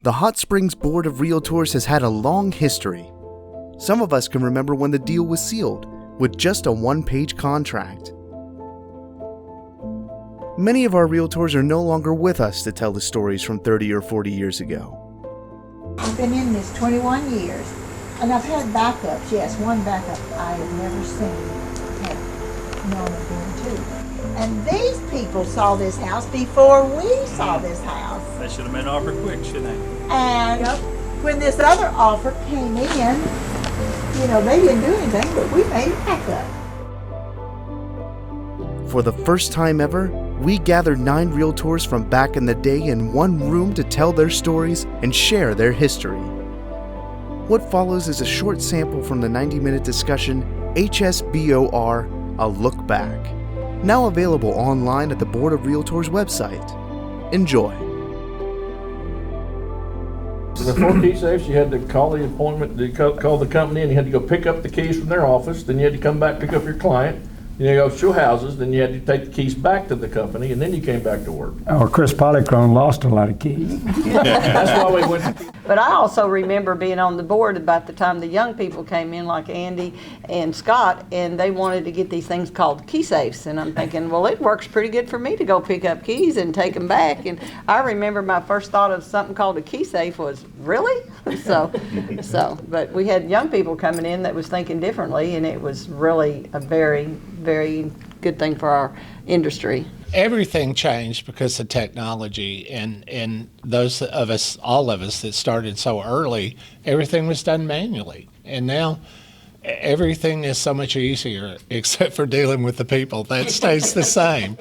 The Hot Springs Board of Realtors has had a long history. Some of us can remember when the deal was sealed with just a one-page contract. Many of our realtors are no longer with us to tell the stories from 30 or 40 years ago. I've been in this 21 years, and I've had backups. Yes, one backup I have never seen have known of them too. And these people saw this house before we saw this house. They should have made an offer quick, shouldn't they? And when this other offer came in, they didn't do anything, but we made it backup. For the first time ever, we gathered 9 realtors from back in the day in one room to tell their stories and share their history. What follows is a short sample from the 90-minute discussion, HSBOR, A Look Back, now available online at the Board of Realtors website. Enjoy. So before key safes, you had to call the appointment, call the company, and you had to go pick up the keys from their office. Then you had to come back, pick up your client. Then you go show houses. Then you had to take the keys back to the company, and then you came back to work. Oh, Chris Polychrome lost a lot of keys. That's why we went. But I also remember being on the board about the time the young people came in, like Andy and Scott, and they wanted to get these things called key safes. And I'm thinking, well, it works pretty good for me to go pick up keys and take them back. And I remember my first thought of something called a key safe was, really? But we had young people coming in that was thinking differently, and it was really a very, very good thing for our industry. Everything changed because of technology, and those of us, all of us that started so early, everything was done manually. And now everything is so much easier, except for dealing with the people. That stays the same.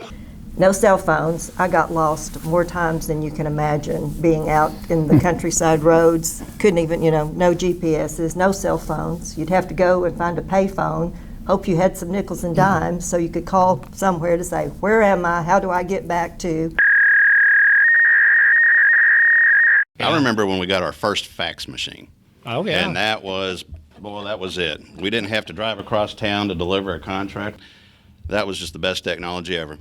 No cell phones. I got lost more times than you can imagine being out in the countryside roads. Couldn't even, no GPSs, no cell phones. You'd have to go and find a payphone. Hope you had some nickels and dimes so you could call somewhere to say, where am I? How do I get back to? I remember when we got our first fax machine. Oh, yeah. And that was it. We didn't have to drive across town to deliver a contract. That was just the best technology ever.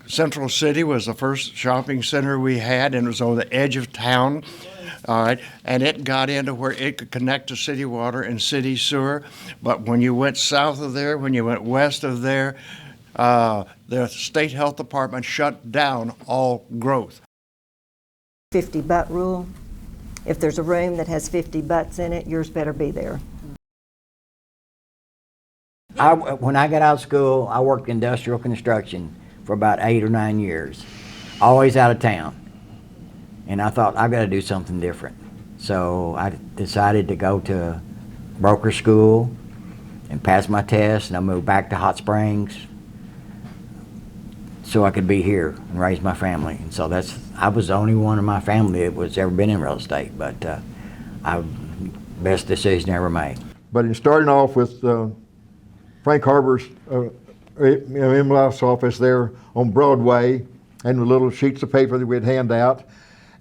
Central City was the first shopping center we had, and it was on the edge of town. All right, and it got into where it could connect to city water and city sewer. But when you went south of there, when you went west of there, the state health department shut down all growth. 50 butt rule. If there's a room that has 50 butts in it, yours better be there. When I got out of school, I worked industrial construction for about 8 or 9 years, always out of town. And I thought, I've got to do something different. So I decided to go to broker school and pass my test, and I moved back to Hot Springs so I could be here and raise my family. And so I was the only one in my family that was ever been in real estate, but best decision I ever made. But in starting off with Frank Harbor's in-laws office there on Broadway, and the little sheets of paper that we'd hand out.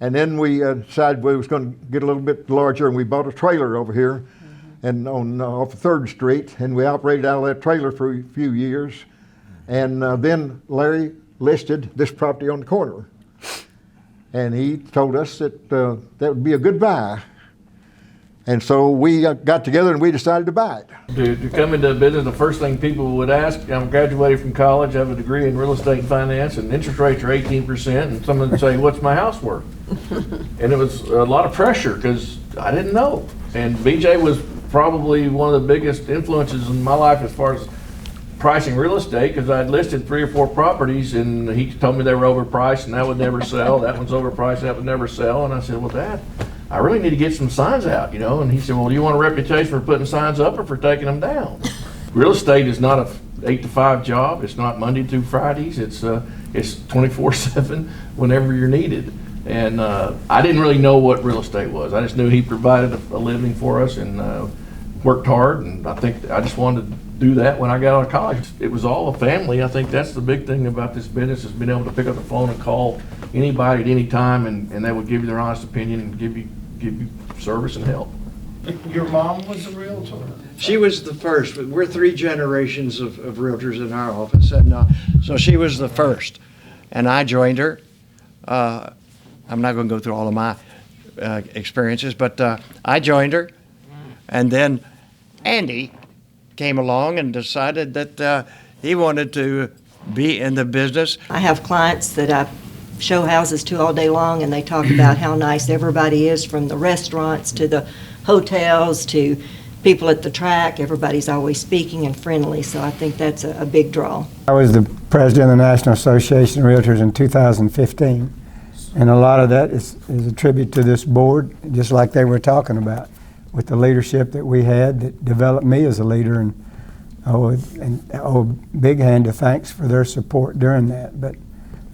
And then we decided we was going to get a little bit larger, and we bought a trailer over here, and off 3rd Street, and we operated out of that trailer for a few years. And then Larry listed this property on the corner, and he told us that that would be a good buy. And so we got together and we decided to buy it. To come into business, the first thing people would ask, I'm graduated from college, I have a degree in real estate and finance, and interest rates are 18%, and someone would say, what's my house worth? And it was a lot of pressure because I didn't know. And BJ was probably one of the biggest influences in my life as far as pricing real estate, because I'd listed 3 or 4 properties, and he told me they were overpriced and that would never sell, that one's overpriced, that would never sell. And I said, well, Dad, I really need to get some signs out, And he said, well, do you want a reputation for putting signs up or for taking them down? Real estate is not a 8 to 5 job. It's not Monday through Fridays. It's 24/7 whenever you're needed. And I didn't really know what real estate was. I just knew he provided a living for us and worked hard. And I think I just wanted to do that when I got out of college. It was all a family. I think that's the big thing about this business, is being able to pick up the phone and call anybody at any time, and they would give you their honest opinion and give you service and help. Your mom was a realtor? She was the first. We're 3 generations of realtors in our office, and so she was the first. And I joined her. I'm not going to go through all of my experiences. But I joined her, and then Andy came along and decided that he wanted to be in the business. I have clients that I show houses to all day long, and they talk about how nice everybody is, from the restaurants to the hotels to people at the track. Everybody's always speaking and friendly, so I think that's a big draw. I was the president of the National Association of Realtors in 2015, and a lot of that is a tribute to this board, just like they were talking about, with the leadership that we had that developed me as a leader, and big hand of thanks for their support during that. But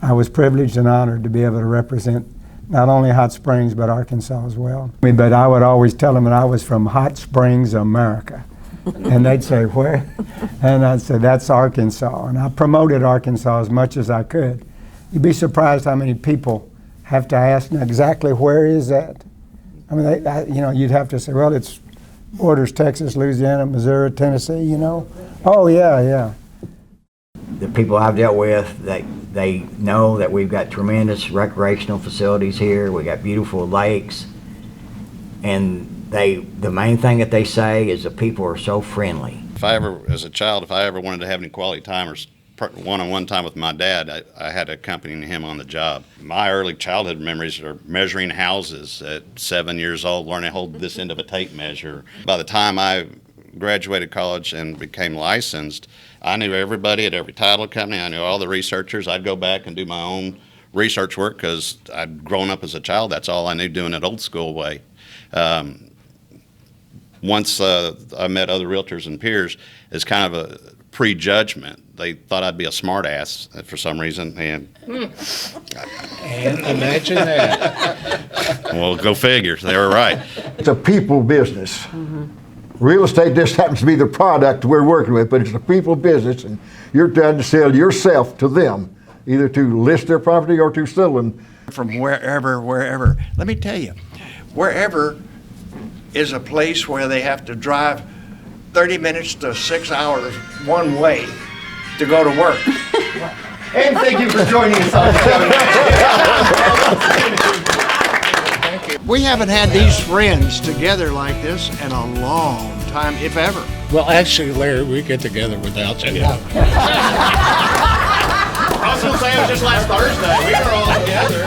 I was privileged and honored to be able to represent not only Hot Springs, but Arkansas as well. But I would always tell them that I was from Hot Springs, America. And they'd say, where? And I'd say, that's Arkansas. And I promoted Arkansas as much as I could. You'd be surprised how many people have to ask, now, exactly where is that? I mean, you'd have to say, well, it's borders Texas, Louisiana, Missouri, Tennessee, you know. Oh, yeah. The people I've dealt with, they know that we've got tremendous recreational facilities here. We got beautiful lakes, and the main thing that they say is the people are so friendly. As a child, if I ever wanted to have any quality time or one-on-one time with my dad, I had to accompany him on the job. My early childhood memories are measuring houses at 7 years old, learning to hold this end of a tape measure. By the time I graduated college and became licensed, I knew everybody at every title company. I knew all the researchers. I'd go back and do my own research work because I'd grown up as a child. That's all I knew, doing it old school way. Once I met other realtors and peers, it's kind of a prejudgment. They thought I'd be a smart ass for some reason, and Imagine that. Well, go figure. They were right. It's a people business. Real estate just happens to be the product we're working with, but it's a people business, and you're trying to sell yourself to them, either to list their property or to sell them. From wherever. Let me tell you, wherever is a place where they have to drive 30 minutes to 6 hours one way to go to work. And thank you for joining us on the We haven't had these friends together like this in a long time, if ever. Well, actually, Larry, we get together without you. I was going to say it was just last Thursday. We were all together.